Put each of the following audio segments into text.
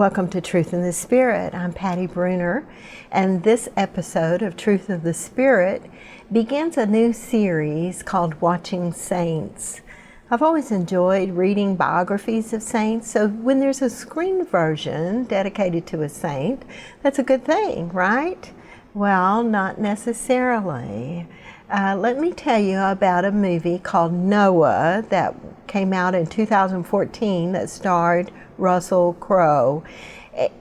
Welcome to Truth in the Spirit. I'm Patti Brunner, and this episode of Truth of the Spirit begins a new series called Watching Saints. I've always enjoyed reading biographies of saints, so when there's a screen version dedicated to a saint, that's a good thing, right? Well, not necessarily. Let me tell you about a movie called Noah that came out in 2014 that starred Russell Crowe.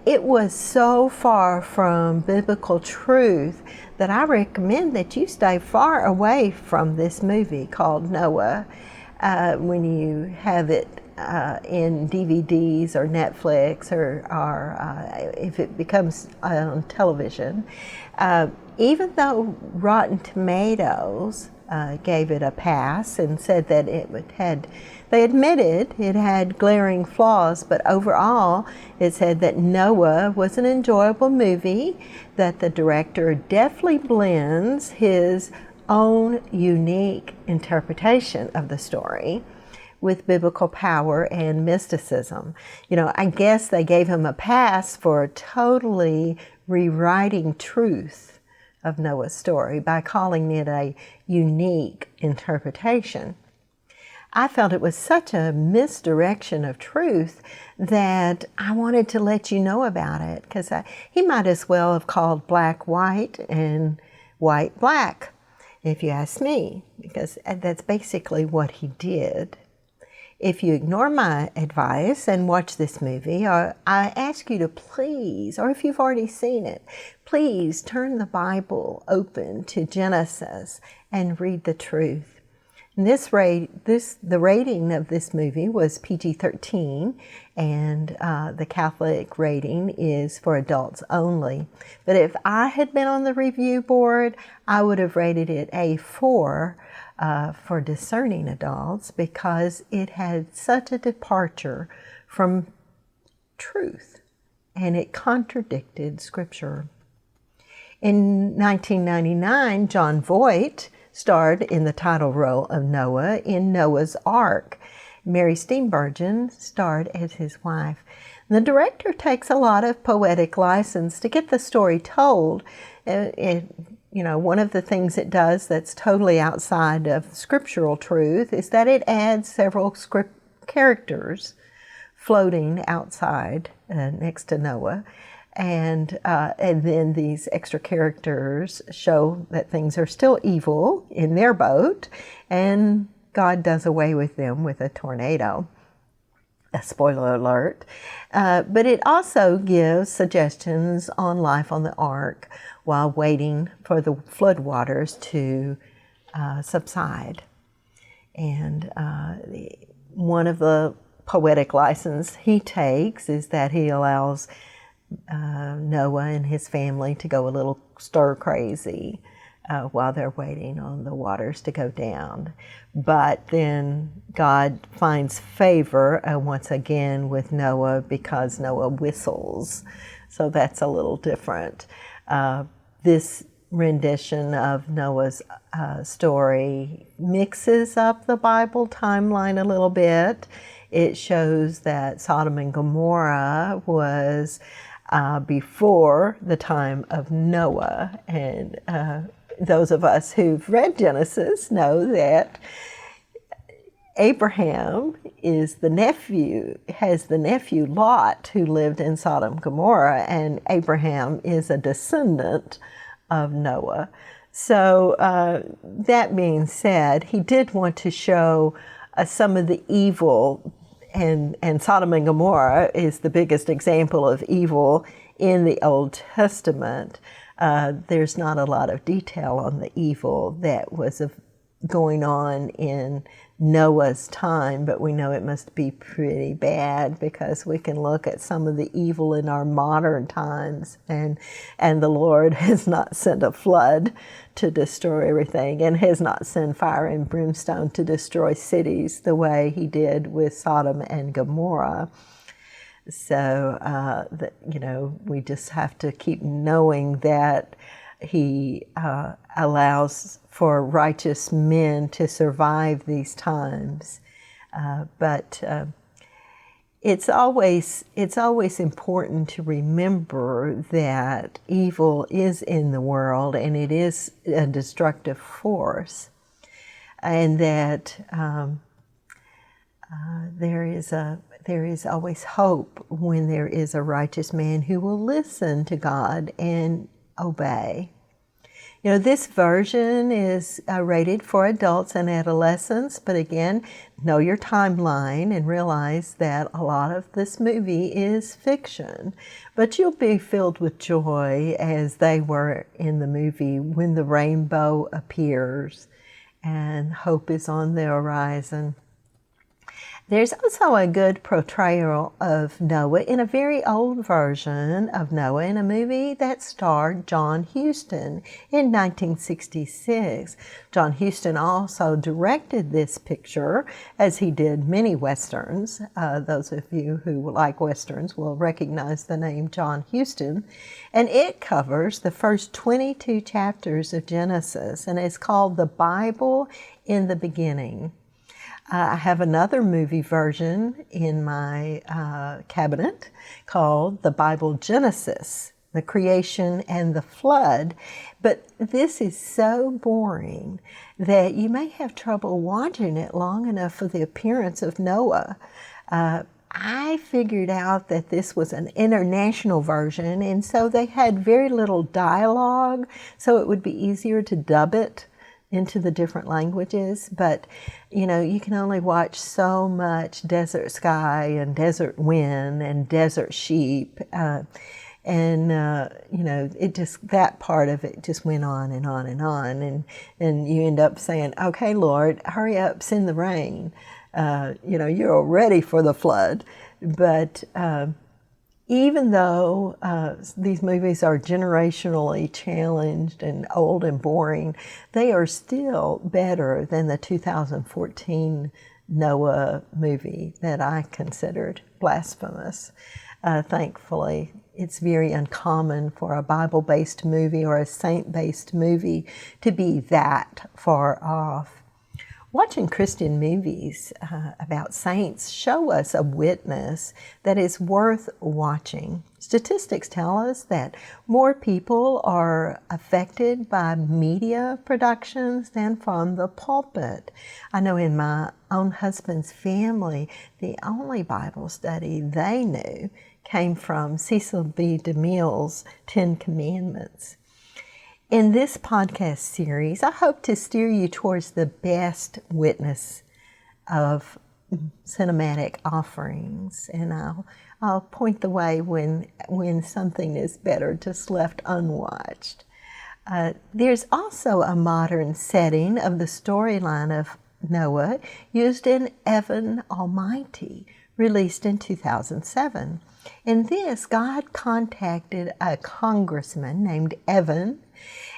It was so far from biblical truth that I recommend that you stay far away from this movie called Noah when you have it in DVDs or Netflix or if it becomes on television. Even though Rotten Tomatoes gave it a pass and said that they admitted it had glaring flaws, but overall it said that Noah was an enjoyable movie, that the director deftly blends his own unique interpretation of the story with biblical power and mysticism. You know, I guess they gave him a pass for totally rewriting truth of Noah's story by calling it a unique interpretation. I felt it was such a misdirection of truth that I wanted to let you know about it, because he might as well have called black white and white black, if you ask me, because that's basically what he did. If you ignore my advice and watch this movie, I ask you to please, or if you've already seen it, please turn the Bible open to Genesis and read the truth. And the rating of this movie was PG-13, and the Catholic rating is for adults only. But if I had been on the review board, I would have rated it A4 for discerning adults, because it had such a departure from truth and it contradicted Scripture. In 1999, Jon Voight starred in the title role of Noah in Noah's Arc. Mary Steenburgen starred as his wife. The director takes a lot of poetic license to get the story told. One of the things it does that's totally outside of scriptural truth is that it adds several script characters floating outside next to Noah. And then these extra characters show that things are still evil in their boat, and God does away with them with a tornado. A spoiler alert. But it also gives suggestions on life on the ark while waiting for the floodwaters to subside. And one of the poetic license he takes is that he allows Noah and his family to go a little stir crazy while they're waiting on the waters to go down. But then God finds favor once again with Noah, because Noah whistles. So that's a little different. This rendition of Noah's story mixes up the Bible timeline a little bit. It shows that Sodom and Gomorrah was before the time of Noah, and those of us who've read Genesis know that Abraham has the nephew Lot, who lived in Sodom and Gomorrah, and Abraham is a descendant of Noah. So that being said, he did want to show some of the evil, and Sodom and Gomorrah is the biggest example of evil in the Old Testament. There's not a lot of detail on the evil that was going on in Noah's time, but we know it must be pretty bad, because we can look at some of the evil in our modern times, and the Lord has not sent a flood to destroy everything, and has not sent fire and brimstone to destroy cities the way he did with Sodom and Gomorrah. So, we just have to keep knowing that he allows for righteous men to survive these times. But it's always important to remember that evil is in the world and it is a destructive force, and that there is always hope when there is a righteous man who will listen to God and obey. You know, this version is rated for adults and adolescents, but again, know your timeline and realize that a lot of this movie is fiction. But you'll be filled with joy as they were in the movie when the rainbow appears and hope is on the horizon. There's also a good portrayal of Noah in a very old version of Noah in a movie that starred John Huston in 1966. John Huston also directed this picture, as he did many Westerns. Those of you who like Westerns will recognize the name John Huston. And it covers the first 22 chapters of Genesis, and it's called The Bible in the Beginning. I have another movie version in my cabinet called The Bible Genesis, the creation and the flood. But this is so boring that you may have trouble watching it long enough for the appearance of Noah. I figured out that this was an international version, and so they had very little dialogue, so it would be easier to dub it into the different languages. But you know, you can only watch so much desert sky and desert wind and desert sheep, you know, it just, that part of it just went on and on and on, and you end up saying, okay, Lord, hurry up, send the rain. You know, you're ready for the flood. But even though these movies are generationally challenged and old and boring, they are still better than the 2014 Noah movie that I considered blasphemous. Thankfully, it's very uncommon for a Bible-based movie or a saint-based movie to be that far off. Watching Christian movies about saints show us a witness that is worth watching. Statistics tell us that more people are affected by media productions than from the pulpit. I know in my own husband's family, the only Bible study they knew came from Cecil B. DeMille's 10 Commandments. In this podcast series, I hope to steer you towards the best witness of cinematic offerings, and I'll point the way when something is better just left unwatched. There's also a modern setting of the storyline of Noah used in Evan Almighty, released in 2007. In this, God contacted a congressman named Evan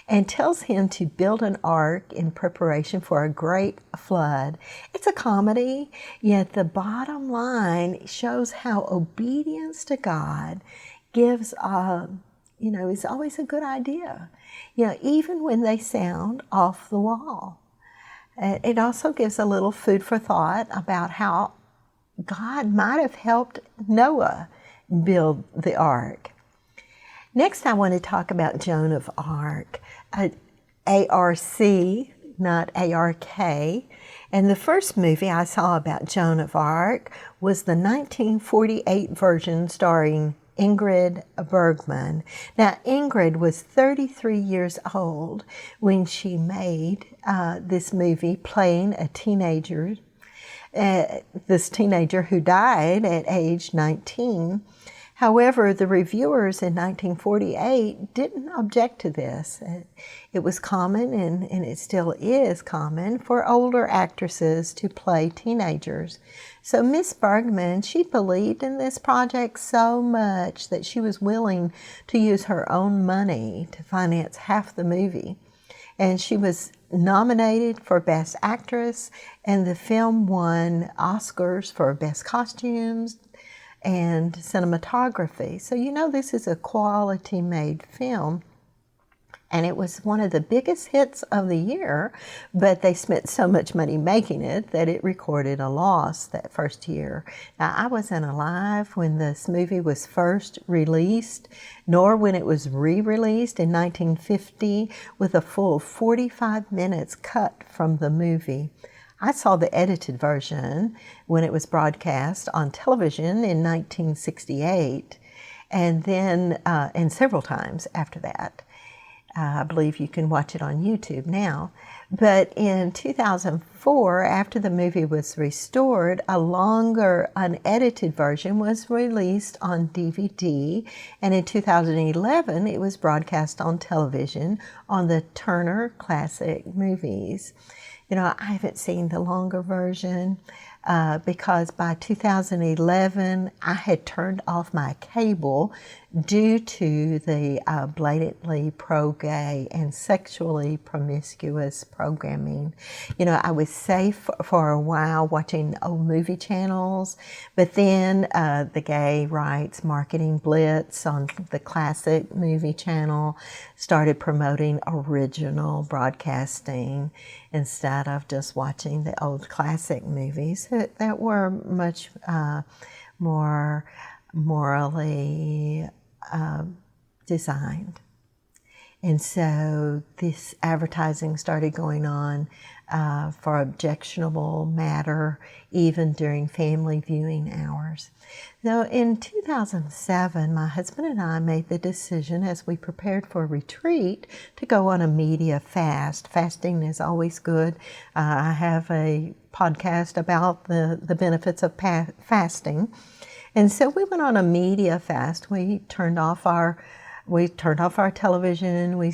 and tells him to build an ark in preparation for a great flood. It's a comedy, yet the bottom line shows how obedience to God gives, is always a good idea. You know, even when they sound off the wall. It also gives a little food for thought about how God might have helped Noah build the ark. Next, I want to talk about Joan of Arc, A-R-C, not A-R-K. And the first movie I saw about Joan of Arc was the 1948 version starring Ingrid Bergman. Now, Ingrid was 33 years old when she made this movie, playing a teenager, this teenager who died at age 19. However, the reviewers in 1948 didn't object to this. It was common, and it still is common, for older actresses to play teenagers. So Miss Bergman, she believed in this project so much that she was willing to use her own money to finance half the movie. And she was nominated for Best Actress, and the film won Oscars for Best Costumes and Cinematography. So you know this is a quality-made film. And it was one of the biggest hits of the year, but they spent so much money making it that it recorded a loss that first year. Now, I wasn't alive when this movie was first released, nor when it was re-released in 1950 with a full 45 minutes cut from the movie. I saw the edited version when it was broadcast on television in 1968, and then and several times after that. I believe you can watch it on YouTube now. But in 2004, after the movie was restored, a longer unedited version was released on DVD. And in 2011, it was broadcast on television on the Turner Classic Movies. You know, I haven't seen the longer version because by 2011, I had turned off my cable due to the blatantly pro-gay and sexually promiscuous programming. You know, I was safe for a while watching old movie channels, but then the gay rights marketing blitz on the classic movie channel started promoting original broadcasting instead of just watching the old classic movies that were much more morally designed. And so this advertising started going on for objectionable matter, even during family viewing hours. So in 2007, my husband and I made the decision as we prepared for a retreat to go on a media fast. Fasting is always good. I have a podcast about the benefits of fasting. And so we went on a media fast. We turned off our television. We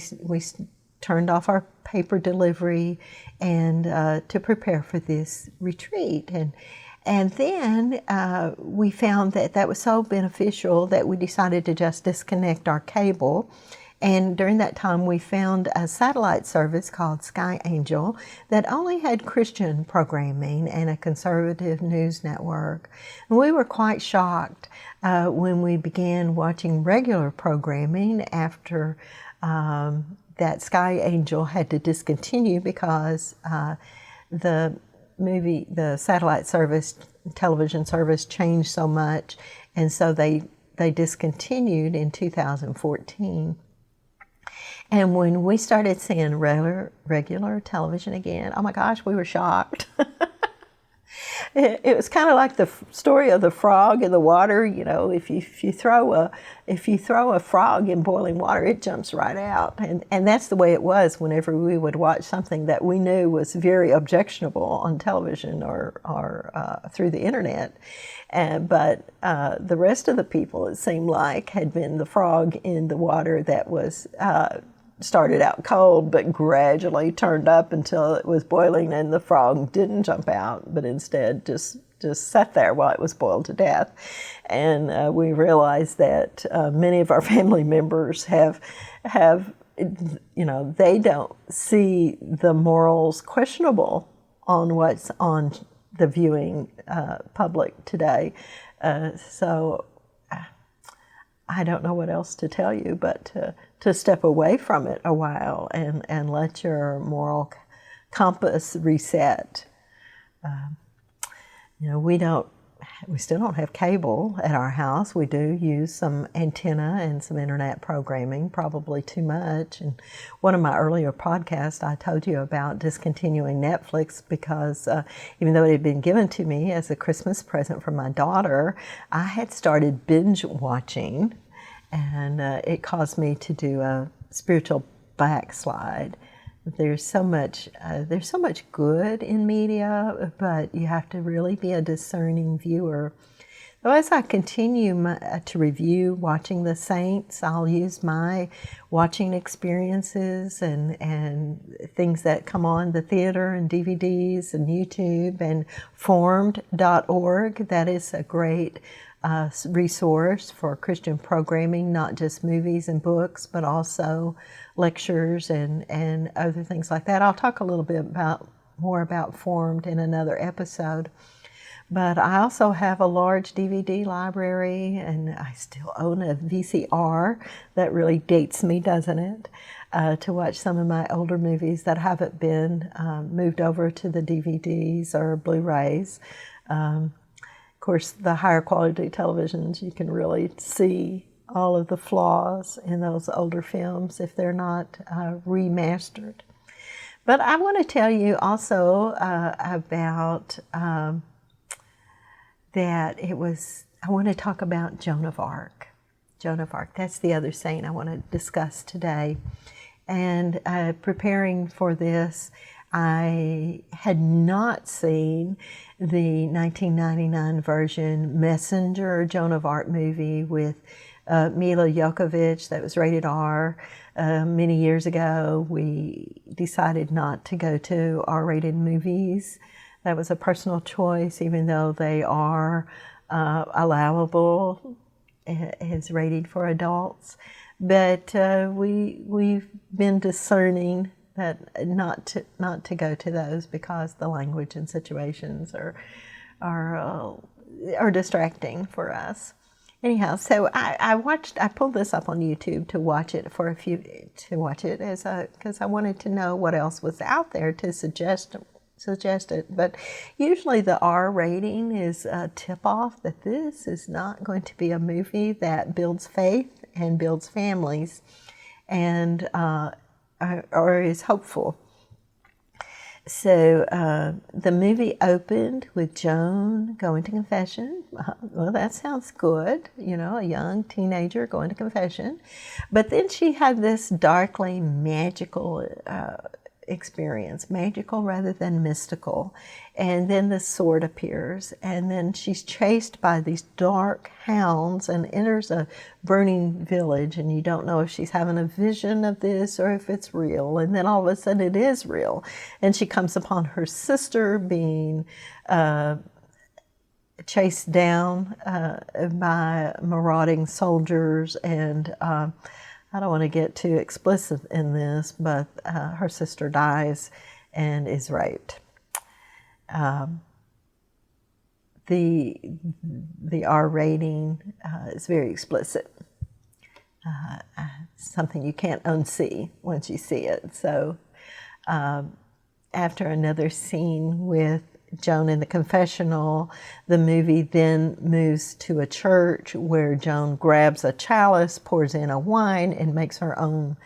turned off our paper delivery, and to prepare for this retreat. And then we found that was so beneficial that we decided to just disconnect our cable. And during that time, we found a satellite service called Sky Angel that only had Christian programming and a conservative news network. And we were quite shocked when we began watching regular programming after that Sky Angel had to discontinue because the satellite service, television service changed so much, and so they discontinued in 2014. And when we started seeing regular television again, oh my gosh, we were shocked. It was kind of like the story of the frog in the water. You know, if you throw a frog in boiling water, it jumps right out. And that's the way it was whenever we would watch something that we knew was very objectionable on television or through the internet. But the rest of the people, it seemed like, had been the frog in the water that was started out cold, but gradually turned up until it was boiling, and the frog didn't jump out, but instead just sat there while it was boiled to death. And we realized that many of our family members have, you know, they don't see the morals questionable on what's on the viewing public today. So I don't know what else to tell you, but to step away from it a while and let your moral compass reset. You know, we still don't have cable at our house. We do use some antenna and some internet programming, probably too much. And one of my earlier podcasts, I told you about discontinuing Netflix because even though it had been given to me as a Christmas present from my daughter, I had started binge watching, and it caused me to do a spiritual backslide. There's so much good in media, but you have to really be a discerning viewer. So as I continue to review Watching the Saints, I'll use my watching experiences and things that come on the theater and DVDs and YouTube and formed.org. That is a great resource for Christian programming, not just movies and books, but also lectures and other things like that. I'll talk a little bit more about Formed in another episode. But I also have a large DVD library, and I still own a VCR. That really dates me, doesn't it? To watch some of my older movies that haven't been moved over to the DVDs or Blu-rays. Of course, the higher quality televisions, you can really see all of the flaws in those older films if they're not remastered. But I want to tell you also about I want to talk about Joan of Arc. Joan of Arc, that's the other saint I want to discuss today. And preparing for this, I had not seen the 1999 version Messenger Joan of Arc movie with Mila Jovovich that was rated R. Many years ago, we decided not to go to R-rated movies. That was a personal choice, even though they are allowable as rated for adults. But we've been discerning that not to go to those because the language and situations are distracting for us. Anyhow, so I pulled this up on YouTube to watch it because I wanted to know what else was out there to suggest it. But usually the R rating is a tip-off that this is not going to be a movie that builds faith and builds families and or is hopeful. So the movie opened with Joan going to confession. Well, that sounds good, a young teenager going to confession. But then she had this darkly magical experience, magical rather than mystical. And then the sword appears, and then she's chased by these dark hounds and enters a burning village, and you don't know if she's having a vision of this or if it's real. And then all of a sudden it is real. And she comes upon her sister being chased down by marauding soldiers, and I don't want to get too explicit in this, but her sister dies and is raped. The R rating is very explicit. Something you can't unsee once you see it. So after another scene with Joan in the confessional, the movie then moves to a church where Joan grabs a chalice, pours in a wine, and makes her own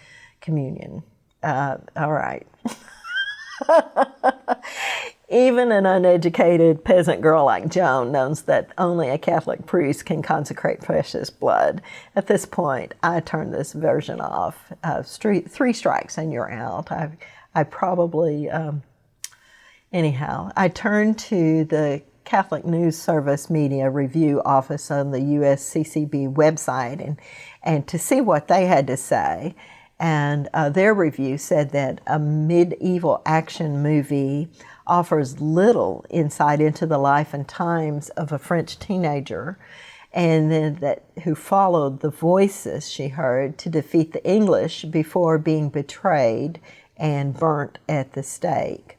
communion. All right. Even an uneducated peasant girl like Joan knows that only a Catholic priest can consecrate precious blood. At this point, I turn this version off. 3 strikes and you're out. I probably... Anyhow, I turned to the Catholic News Service Media Review Office on the USCCB website and to see what they had to say. And their review said that a medieval action movie offers little insight into the life and times of a French teenager, and then who followed the voices she heard to defeat the English before being betrayed and burnt at the stake.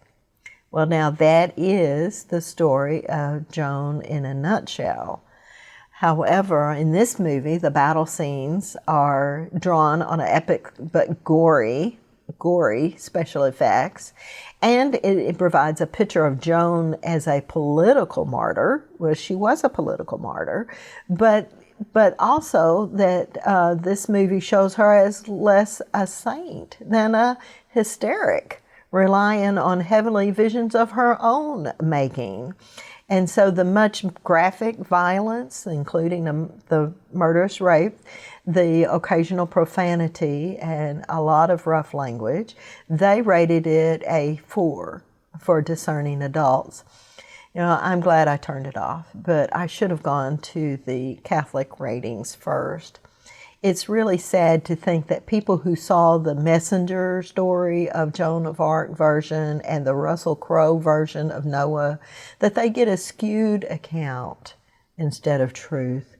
Well, now that is the story of Joan in a nutshell. However, in this movie, the battle scenes are drawn on an epic but gory special effects, and it provides a picture of Joan as a political martyr. Well, she was a political martyr, but also that this movie shows her as less a saint than a hysteric, relying on heavenly visions of her own making. And so the much graphic violence, including the murderous rape, the occasional profanity, and a lot of rough language, they rated it a 4 for discerning adults. I'm glad I turned it off, but I should have gone to the Catholic ratings first. It's really sad to think that people who saw the Messenger story of Joan of Arc version and the Russell Crowe version of Noah, that they get a skewed account instead of truth.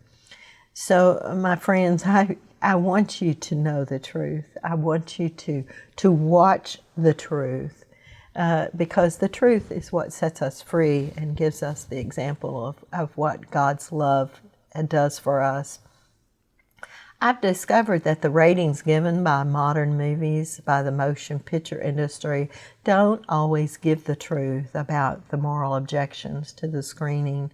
So, my friends, I want you to know the truth. I want you to watch the truth. because the truth is what sets us free and gives us the example of what God's love does for us. I've discovered that the ratings given by modern movies, by the motion picture industry, don't always give the truth about the moral objections to the screening.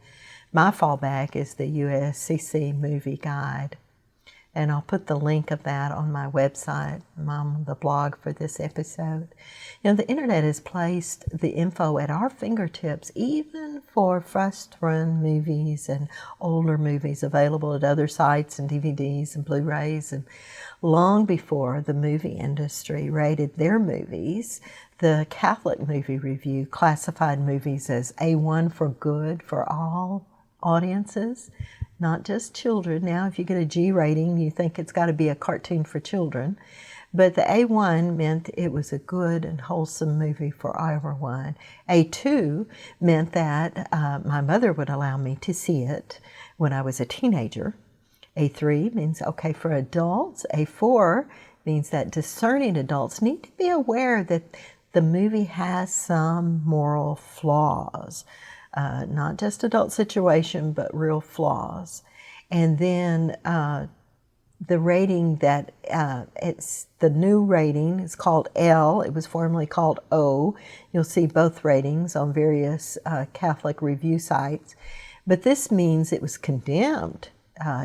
My fallback is the USSCB Movie Guide, and I'll put the link of that on my website, on the blog for this episode. The internet has placed the info at our fingertips, even for first-run movies and older movies available at other sites and DVDs and Blu-rays. And long before the movie industry rated their movies, the Catholic Movie Review classified movies as A1 for good for all audiences, not just children. Now, if you get a G rating, you think it's got to be a cartoon for children. But the A1 meant it was a good and wholesome movie for everyone. A2 meant that my mother would allow me to see it when I was a teenager. A3 means okay for adults. A4 means that discerning adults need to be aware that the movie has some moral flaws. Not just adult situation, but real flaws. And then the rating that it's the new rating is called L. It was formerly called O. You'll see both ratings on various Catholic review sites. But this means it was condemned.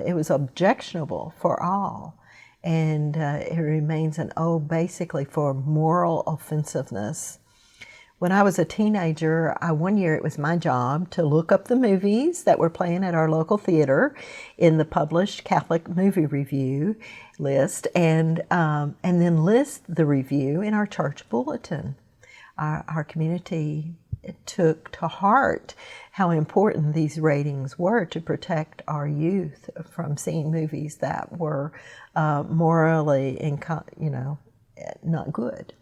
It was objectionable for all. And it remains an O basically for moral offensiveness. When I was a teenager, one year it was my job to look up the movies that were playing at our local theater in the published Catholic Movie Review list, and then list the review in our church bulletin. Our community took to heart how important these ratings were to protect our youth from seeing movies that were morally, not good.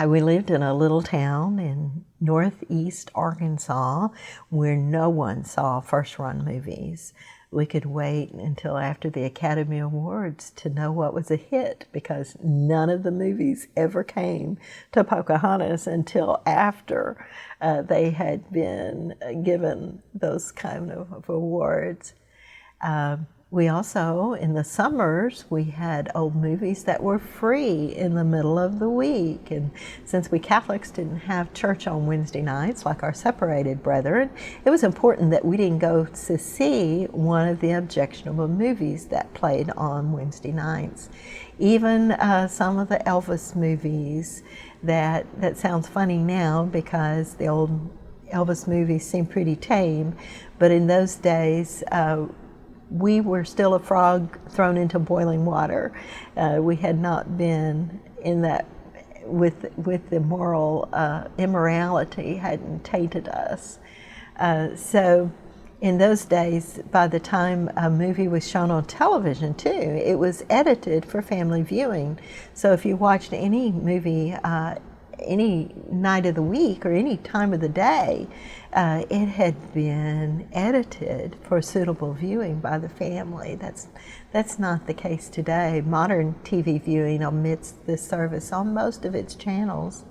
We lived in a little town in northeast Arkansas where no one saw first-run movies. We could wait until after the Academy Awards to know what was a hit, because none of the movies ever came to Pocahontas until after they had been given those kind of awards. We also, in the summers, we had old movies that were free in the middle of the week. And since we Catholics didn't have church on Wednesday nights like our separated brethren, it was important that we didn't go to see one of the objectionable movies that played on Wednesday nights. Even some of the Elvis movies that sounds funny now because the old Elvis movies seem pretty tame, but in those days, we were still a frog thrown into boiling water. We had not been in that with the moral immorality hadn't tainted us. So in those days, by the time a movie was shown on television too, it was edited for family viewing. So if you watched any movie any night of the week or any time of the day, it had been edited for suitable viewing by the family. That's not the case today. Modern TV viewing omits this service on most of its channels.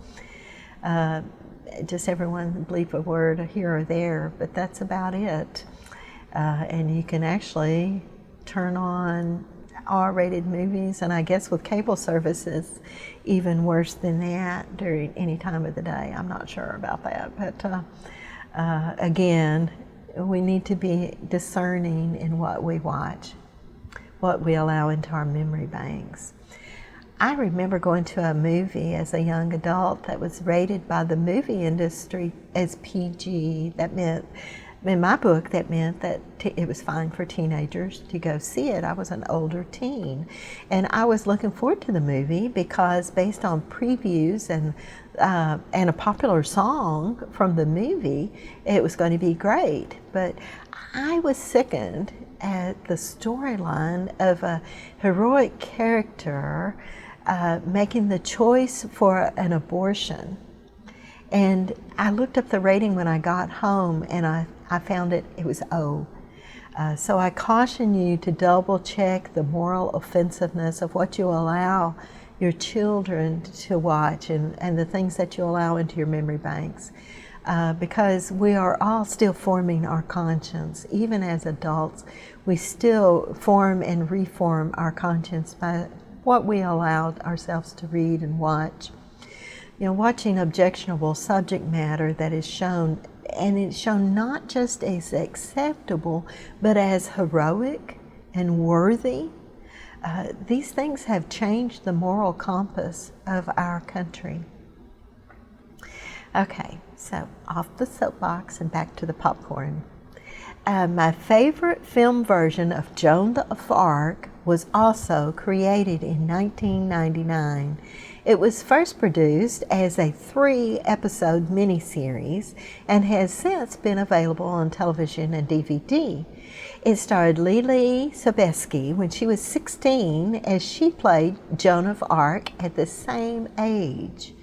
Just everyone bleep a word here or there, but that's about it. And you can actually turn on R-rated movies, and I guess with cable services, even worse than that during any time of the day. I'm not sure about that, but again, we need to be discerning in what we watch, what we allow into our memory banks. I remember going to a movie as a young adult that was rated by the movie industry as PG. That meant, in my book, that meant that it was fine for teenagers to go see it. I was an older teen, and I was looking forward to the movie because, based on previews and a popular song from the movie, it was going to be great. But I was sickened at the storyline of a heroic character making the choice for an abortion. And I looked up the rating when I got home, and I found it was O. So I caution you to double check the moral offensiveness of what you allow your children to watch and the things that you allow into your memory banks. Because we are all still forming our conscience. Even as adults, we still form and reform our conscience by what we allowed ourselves to read and watch. You know, watching objectionable subject matter that is shown, and it's shown not just as acceptable, but as heroic and worthy. These things have changed the moral compass of our country. Okay, so off the soapbox and back to the popcorn. My favorite film version of Joan of Arc was also created in 1999. It was first produced as a 3-episode miniseries and has since been available on television and DVD. It starred Lily Sobieski when she was 16, as she played Joan of Arc at the same age.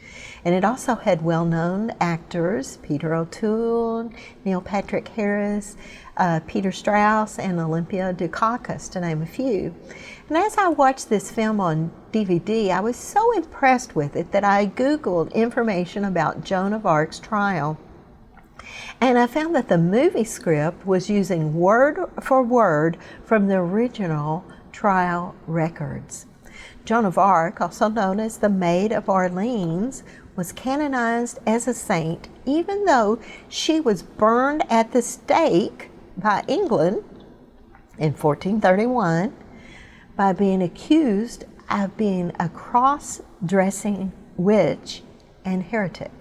And it also had well-known actors, Peter O'Toole, Neil Patrick Harris, Peter Strauss, and Olympia Dukakis, to name a few. And as I watched this film on DVD, I was so impressed with it that I Googled information about Joan of Arc's trial. And I found that the movie script was using word for word from the original trial records. Joan of Arc, also known as the Maid of Orleans, was canonized as a saint, even though she was burned at the stake by England in 1431 by being accused of being a cross-dressing witch and heretic.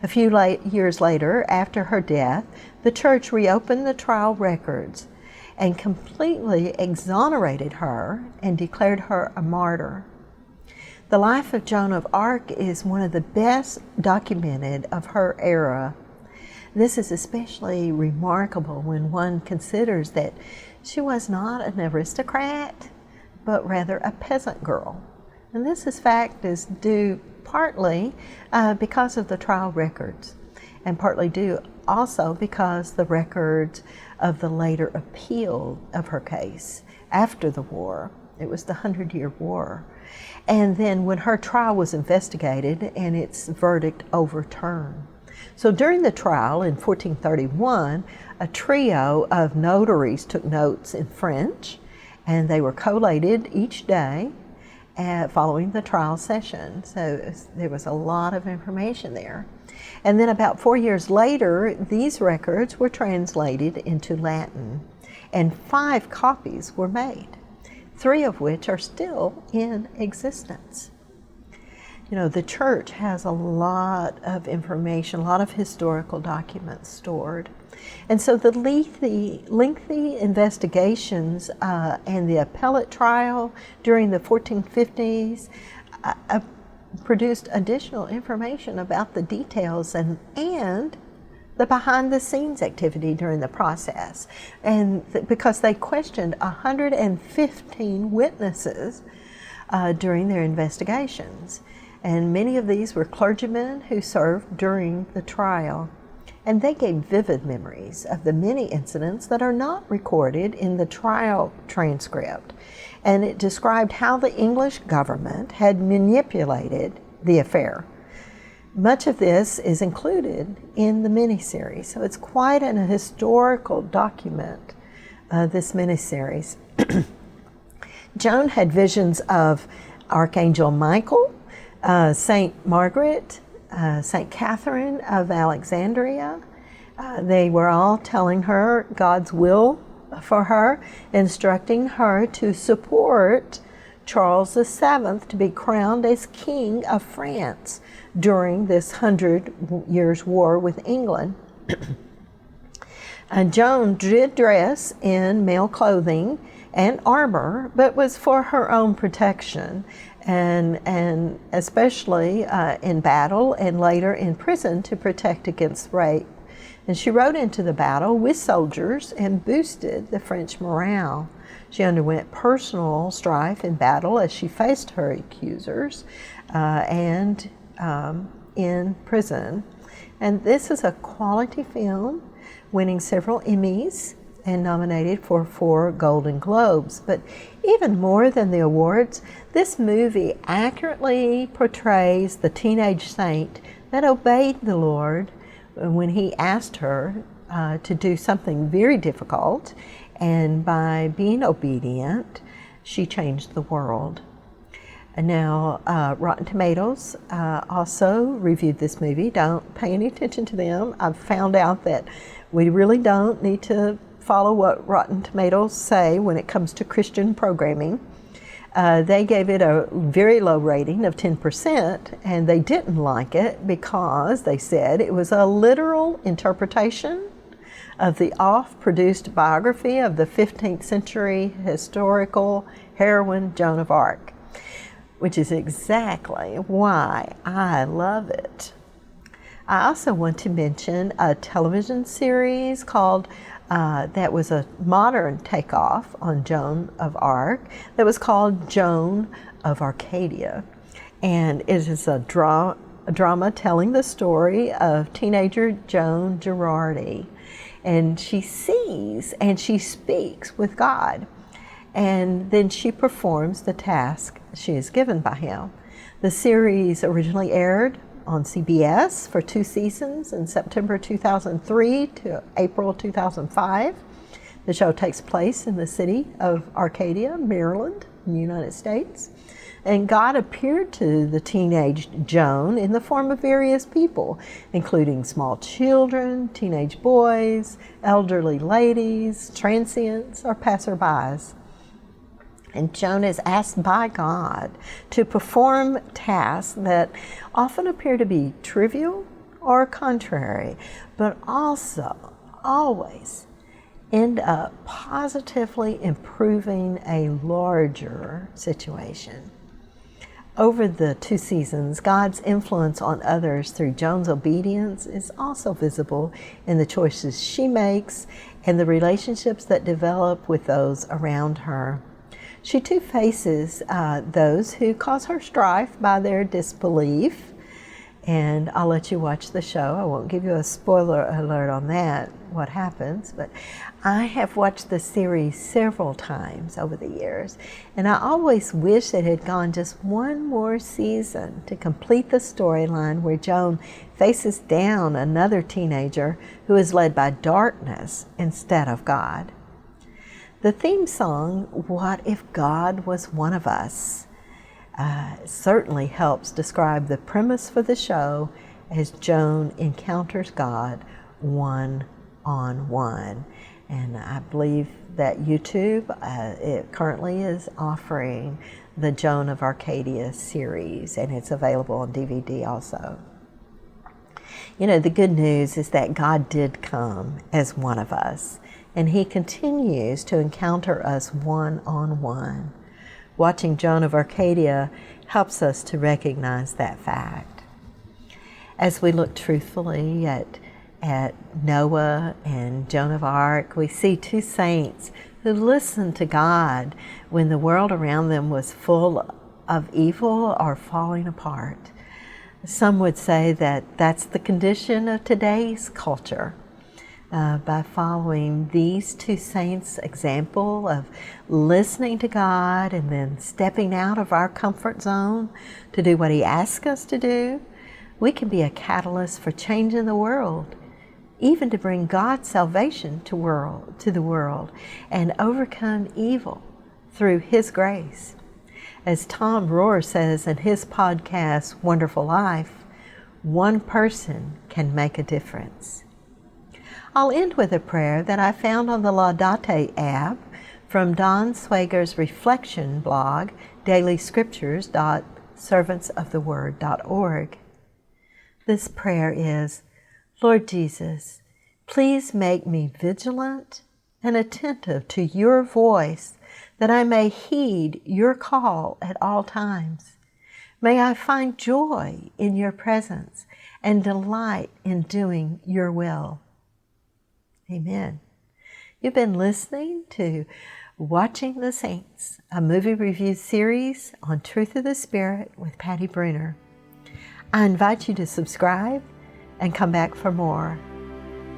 A few years later, after her death, the church reopened the trial records and completely exonerated her and declared her a martyr. The life of Joan of Arc is one of the best documented of her era. This is especially remarkable when one considers that she was not an aristocrat, but rather a peasant girl. And this fact is due partly because of the trial records, and partly due also because the records of the later appeal of her case after the war. It was the 100-Year War. And then when her trial was investigated and its verdict overturned. So during the trial in 1431, a trio of notaries took notes in French, and they were collated each day following the trial session. So there was a lot of information there. And then about 4 years later, these records were translated into Latin, and 5 copies were made, 3 of which are still in existence. You know, the church has a lot of information, a lot of historical documents stored. And so the lengthy investigations and the appellate trial during the 1450s produced additional information about the details and the behind-the-scenes activity during the process. And because they questioned 115 witnesses during their investigations. And many of these were clergymen who served during the trial. And they gave vivid memories of the many incidents that are not recorded in the trial transcript. And it described how the English government had manipulated the affair. Much of this is included in the miniseries, so it's quite an historical document, this miniseries. Joan had visions of Archangel Michael, Saint Margaret, Saint Catherine of Alexandria. They were all telling her God's will for her, instructing her to support Charles VII to be crowned as King of France during this 100 Years' War with England. Joan did dress in male clothing and armor, but was for her own protection, and especially in battle and later in prison to protect against rape. And she rode into the battle with soldiers and boosted the French morale. She underwent personal strife in battle as she faced her accusers and in prison. And this is a quality film, winning several Emmys and nominated for 4 Golden Globes. But even more than the awards, this movie accurately portrays the teenage saint that obeyed the Lord when he asked her to do something very difficult, and by being obedient, she changed the world. And now, Rotten Tomatoes also reviewed this movie. Don't pay any attention to them. I've found out that we really don't need to follow what Rotten Tomatoes say when it comes to Christian programming. They gave it a very low rating of 10%, and they didn't like it because they said it was a literal interpretation of the oft-produced biography of the 15th century historical heroine Joan of Arc, which is exactly why I love it. I also want to mention a television series called that was a modern takeoff on Joan of Arc that was called Joan of Arcadia. And it is a drama telling the story of teenager Joan Girardi. And she sees and she speaks with God. And then she performs the task she is given by him. The series originally aired on CBS for 2 seasons in September 2003 to April 2005. The show takes place in the city of Arcadia, Maryland, in the United States. And God appeared to the teenage Joan in the form of various people, including small children, teenage boys, elderly ladies, transients, or passerbys. And Joan is asked by God to perform tasks that often appear to be trivial or contrary, but also always end up positively improving a larger situation. Over the 2 seasons, God's influence on others through Joan's obedience is also visible in the choices she makes and the relationships that develop with those around her. She too faces those who cause her strife by their disbelief, and I'll let you watch the show. I won't give you a spoiler alert on that, what happens, but I have watched the series several times over the years, and I always wish it had gone just one more season to complete the storyline where Joan faces down another teenager who is led by darkness instead of God. The theme song, What If God Was One of Us, certainly helps describe the premise for the show as Joan encounters God one-on-one. And I believe that YouTube it currently is offering the Joan of Arcadia series, and it's available on DVD also. You know, the good news is that God did come as one of us, and he continues to encounter us one-on-one. Watching Joan of Arcadia helps us to recognize that fact. As we look truthfully at Noah and Joan of Arc, we see 2 saints who listened to God when the world around them was full of evil or falling apart. Some would say that that's the condition of today's culture. By following these 2 saints' example of listening to God and then stepping out of our comfort zone to do what he asks us to do, we can be a catalyst for changing the world, even to bring God's salvation to the world and overcome evil through his grace. As Tom Rohr says in his podcast, Wonderful Life, one person can make a difference. I'll end with a prayer that I found on the Laudate app from Don Swager's reflection blog, dailyscriptures.servantsoftheword.org. This prayer is, Lord Jesus, please make me vigilant and attentive to your voice, that I may heed your call at all times. May I find joy in your presence and delight in doing your will. Amen. You've been listening to Watching the Saints, a movie review series on Truth of the Spirit with Patti Brunner. I invite you to subscribe and come back for more.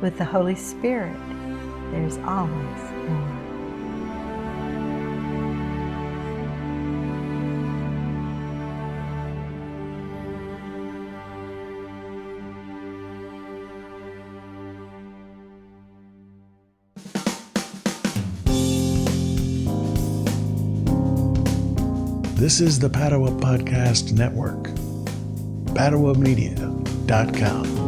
With the Holy Spirit, there's always This is the Padua Podcast Network. PaduaMedia.com.